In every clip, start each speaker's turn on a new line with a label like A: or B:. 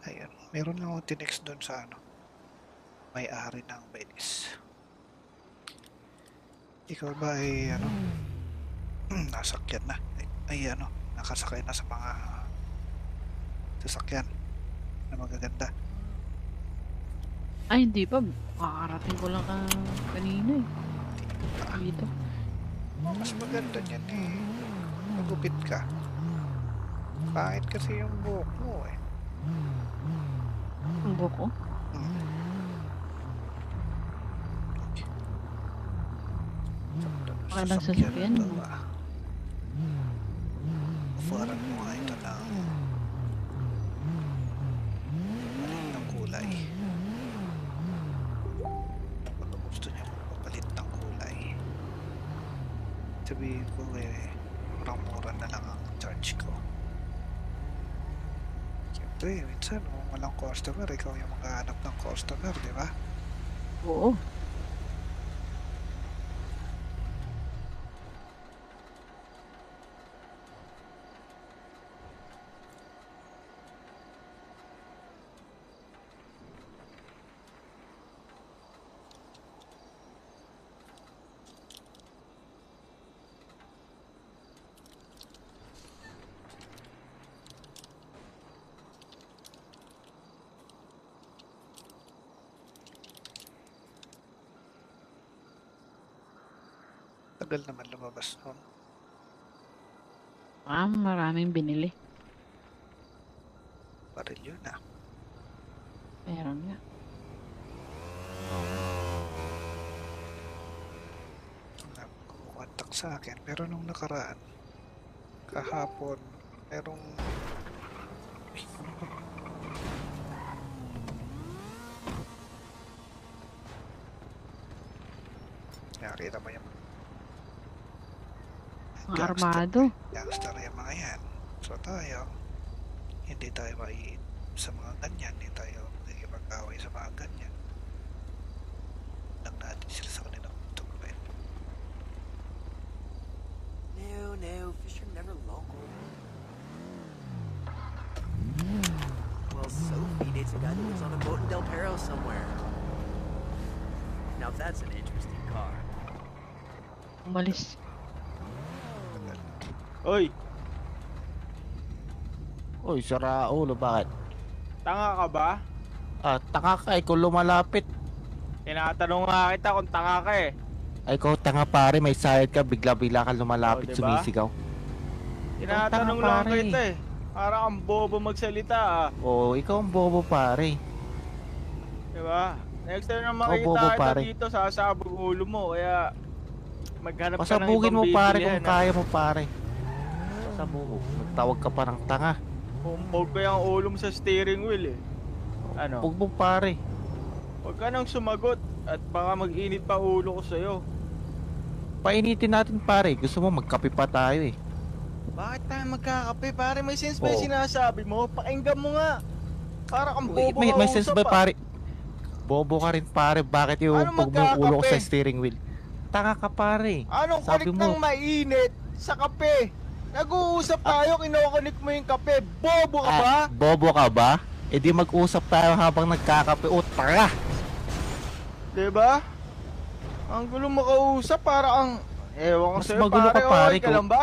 A: Ayan, meron lang akong tinext doon sa ano, may-ari ng Venice. Ikaw ba ay ano, nasakyan na? Ay ano, nakasakay na sa mga sasakyan na magaganda.
B: Ay, hindi pa. Kakarating ko lang kanina eh. Dito.
A: Mas maganda niyan eh. Magupit ka. Pangit kasi yung buhok mo eh.
B: Ang buhok ko. Parang sasakyan mo.
A: Ufaran mo nga ito ng palit ng kulay. Baka gusto niya magpapalit ng kulay. Sabihin ko eh, murang-mura na lang ang charge ko. Siyempre, minsan kung walang customer, ikaw yung maghahanap ng customer, di ba?
B: Oo.
A: Tagal naman lumabas nun.
B: Maraming binili.
A: Baril yun ah.
B: Meron nga.
A: Kumontak sa akin, pero nung nakaraan, kahapon, merong nakita mo yung
B: Mga armado.
A: gangster yung mga yan. So tayo, hindi tayo maiin sa mga ganyan, hindi tayo magkikipag-away sa mga ganyan. Lang natin sila sa kanilang tugmen.
C: No, fish are never local. Well, Sophie dates a guy that lives on a boat in Del Perro somewhere. Now that's an interesting car.
B: Umalis.
D: Oy,
E: Uy, sira ulo, bakit?
D: tanga ka ba?
E: Tanga ka, ikaw lumalapit.
D: Tinatanong nga kita kung tanga ka eh.
E: Ay, ikaw tanga pare, may sayad ka, bigla-bigla ka lumalapit,
D: diba?
E: sumisigaw.
D: Tinatanong
E: tanga,
D: lang
E: pare.
D: kita eh. Para kang bobo magsalita ah.
E: Oo, ikaw ang bobo pare.
D: Diba? Next time na
E: bobo,
D: makita kita
E: pare.
D: dito, sasabog ulo mo. Kaya maghanap ka ng
E: Pasabugin
D: ibang
E: mo pare
D: bibilihan,
E: kung kaya mo pare. Pasabugin, magtawag ka pa ng tanga.
D: Pumpog ko yung ulo mo sa steering wheel eh. Ano?
E: Huwag mo pare.
D: Huwag ka nang sumagot at baka mag-init pa ulo ko sa'yo.
E: Painitin natin pare, gusto mo magkape pa tayo eh.
D: Bakit tayo magkakape pare? May sense ba yung
E: Oo.
D: sinasabi mo? Pakinggan mo nga. Para kang bobo
E: May sense ba pare? Bobo ka rin pare, bakit yung
D: Ano
E: pag mo yung ulo ko
D: magkakape?
E: sa steering wheel? Tanga ka pare.
D: Anong
E: Sabi
D: kunik
E: mo-
D: ng mainit sa kape? Nag-uusap tayo, kinukunik mo yung kape. Bobo ka ba?
E: Bobo ka ba? E di mag-usap tayo habang nagkakape. O tara!
D: Diba? Ang gulo makausap, para ang... Ewan ko
E: Mas
D: sa'yo
E: magulo
D: pare,
E: ka, pare,
D: okay ka lang ba?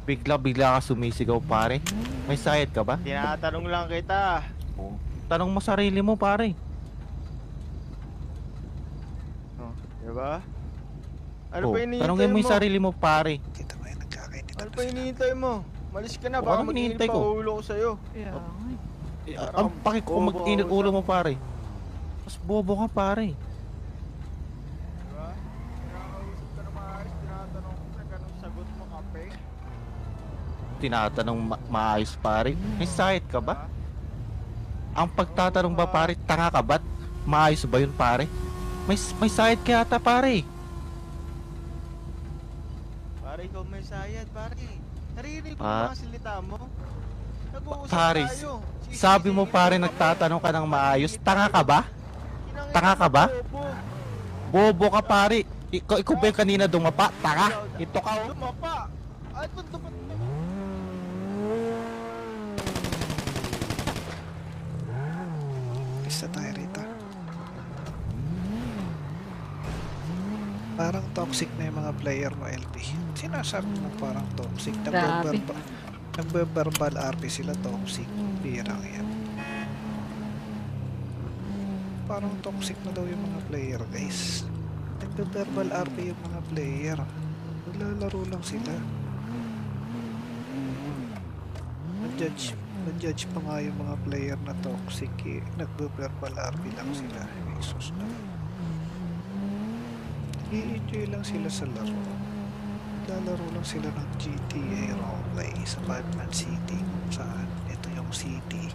E: Bigla-bigla ka sumisigaw pare. May sayad ka ba?
D: Tinatanong lang kita.
E: Oo. Tanong mo sarili mo pare.
D: Oh, diba? Ano
E: Oo,
D: pa hinihintay
E: tanongin mo
D: mo?
E: yung sarili mo pare.
A: Kita mo yung nagkakainitan
D: Ano
A: na
D: pa
A: sila.
D: hinihintay mo? Malis ka na,
E: Oo,
D: baka
E: anong
D: mag-init
E: hinihintay
D: pa
E: ko?
D: ulo ko sa'yo.
B: Kaya nga eh.
E: Ang paki ko
D: bobo
E: mag-init
D: ako
E: ulo
D: sa-
E: mo pare. Mas bobo ka pare.
D: Diba? Kinakausap ka na maayos, tinatanong ko na ganun sagot mo kape.
E: Tinatanong maayos pare. May sayad ka ba?
D: Diba?
E: Ang pagtatanong ba pare, tanga ka ba't? Maayos ba yun pare? May sayad ka yata pare.
D: Pare, ikaw may sayad, pare. Naririnig ko
E: Ah.
D: yung mga salita mo. Nag-uusap
E: Pare,
D: tayo.
E: sabi mo pare nagtatanong ka ng maayos. Tanga ka ba? Tanga ka ba? Bobo ka pare. Ikaw ba yung kanina dumapa? Tanga. Ito ka oh.
D: Dumapa. Ay, dumapa.
A: Alis na tayo rito. Parang toxic na yung mga player mo, LB. Sinasabi mo parang toxic.
B: Grabe.
A: Nagbe-verbal RP sila toxic. Birang yan. Parang toxic na daw yung mga player, guys. Nagbe-verbal RP yung mga player. Naglalaro lang sila. Na-judge pa nga yung mga player na toxic eh. Nagbe-verbal RP lang sila. Jesus na. I-enjoy lang sila sa laro. Lalaro lang sila ng GTA roleplay sa Batman City kung saan ito yung city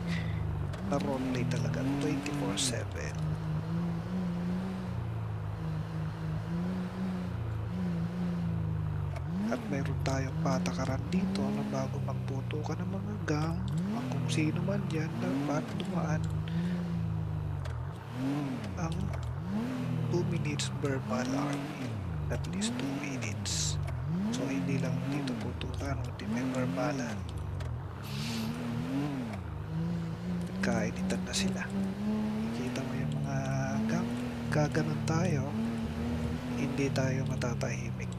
A: na roleplay talaga 24/7. At mayroon tayong patakaran dito na bago magputo ka ng mga gang, ang kung sino man dyan, dapat dumaan ang 2 minutes verbal RP. At least 2 minutes. So hindi lang dito putukan, kundi may verbalan. Kainitan na sila. Kita mo yung mga gaganon tayo, hindi tayo matatahimik.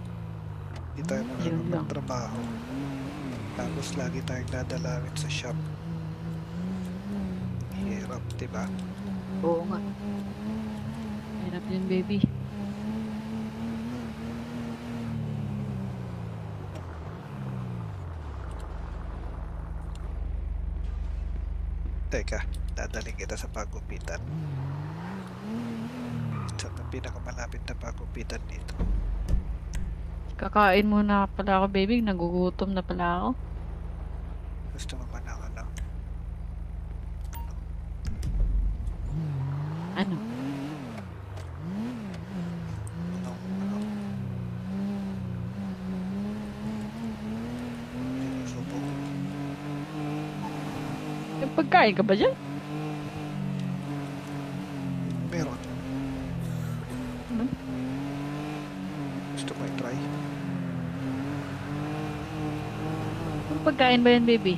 A: Hindi tayo
B: Yun lang.
A: magtrabaho. Tapos lagi tayong dadalawin sa shop. Hirap, diba?
B: Oo nga. Hirap yun, baby.
A: Teka, dadaling kita sa pagupitan. Sa pinakamalapit na pagupitan dito.
B: Kakain muna pala ako, baby. Nagugutom na pala ako.
A: Gusto mo ba ng ano?
B: Ano?
A: Ano? Sinusubo.
B: May pagkain ka ba dyan?
A: Meron.
B: Ano?
A: Gusto mo i-try?
B: May pagkain ba yan, baby?